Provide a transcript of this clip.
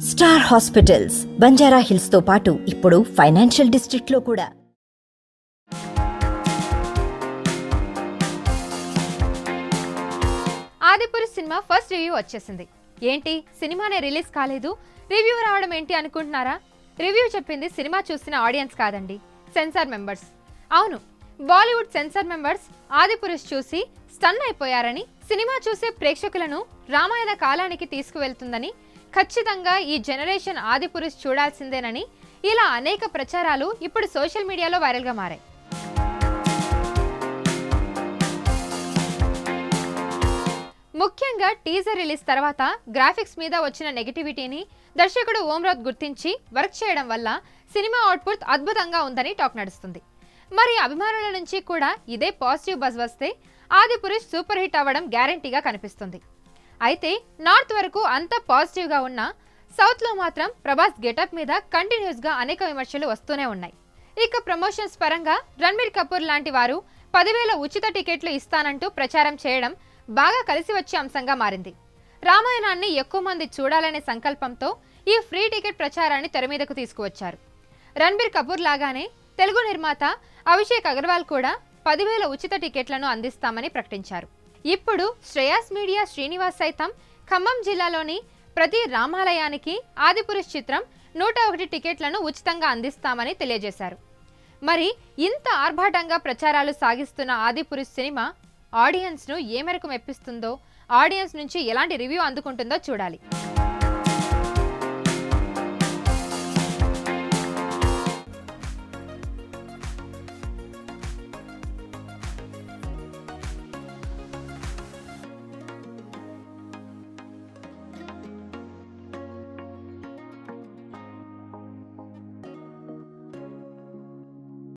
Star hospitals Banjara hills తో పాటు ఇప్పుడు ఫైనాన్షియల్ డిస్ట్రిక్ట్ లో కూడా. ఆదిపురుష్ సినిమా ఫస్ట్ రివ్యూ వచ్చేసింది. ఏంటి సినిమానే రిలీజ్ కాలేదు, రివ్యూ రావడం ఏంటి అనుకుంటున్నారా? రివ్యూ చెప్పింది సినిమా చూసిన ఆడియన్స్ కాదండి, సెన్సార్ మెంబర్స్. అవును, బాలీవుడ్ సెన్సార్ మెంబర్స్ ఆదిపురుష్ చూసి స్టన్ అయిపోయారని, సినిమా చూసే ప్రేక్షకులను రామాయణ కాలానికి తీసుకువెళ్తుందని, ఖచ్చితంగా ఈ జనరేషన్ ఆదిపురుష్ చూడాల్సిందేనని ఇలా అనేక ప్రచారాలు ఇప్పుడు సోషల్ మీడియాలో వైరల్గా మారాయి. ముఖ్యంగా టీజర్ రిలీజ్ తర్వాత గ్రాఫిక్స్ మీద వచ్చిన నెగటివిటీని దర్శకుడు ఓమ్రాథ్ గుర్తించి వర్క్ చేయడం వల్ల సినిమా అవుట్పుట్ అద్భుతంగా ఉందని టాక్ నడుస్తుంది. మరి అభిమానుల నుంచి కూడా ఇదే పాజిటివ్ బజ్ వస్తే ఆదిపురుష్ సూపర్ హిట్ అవ్వడం గ్యారంటీగా కనిపిస్తుంది. అయితే నార్త్ వరకు అంత పాజిటివ్గా ఉన్నా సౌత్లో మాత్రం ప్రభాస్ గెటప్ మీద కంటిన్యూస్గా అనేక విమర్శలు వస్తూనే ఉన్నాయి. ఇక ప్రమోషన్స్ పరంగా రణబీర్ కపూర్ లాంటి వారు 10,000 ఉచిత టికెట్లు ఇస్తానంటూ ప్రచారం చేయడం బాగా కలిసి వచ్చే అంశంగా మారింది. రామాయణాన్ని ఎక్కువ మంది చూడాలనే సంకల్పంతో ఈ ఫ్రీ టికెట్ ప్రచారాన్ని తెరమీదకు తీసుకువచ్చారు. రణబీర్ కపూర్ లాగానే తెలుగు నిర్మాత అభిషేక్ అగర్వాల్ కూడా 10,000 ఉచిత టికెట్లను అందిస్తామని ప్రకటించారు. ఇప్పుడు శ్రేయాస్ మీడియా శ్రీనివాస్ సైతం ఖమ్మం జిల్లాలోని ప్రతి రామాలయానికి ఆదిపురుష్ చిత్రం 101 టికెట్లను ఉచితంగా అందిస్తామని తెలియజేశారు. మరి ఇంత ఆర్భాటంగా ప్రచారాలు సాగిస్తున్న ఆదిపురుష్ సినిమా ఆడియన్స్ను ఏ మేరకు మెప్పిస్తుందో, ఆడియన్స్ నుంచి ఎలాంటి రివ్యూ అందుకుంటుందో చూడాలి.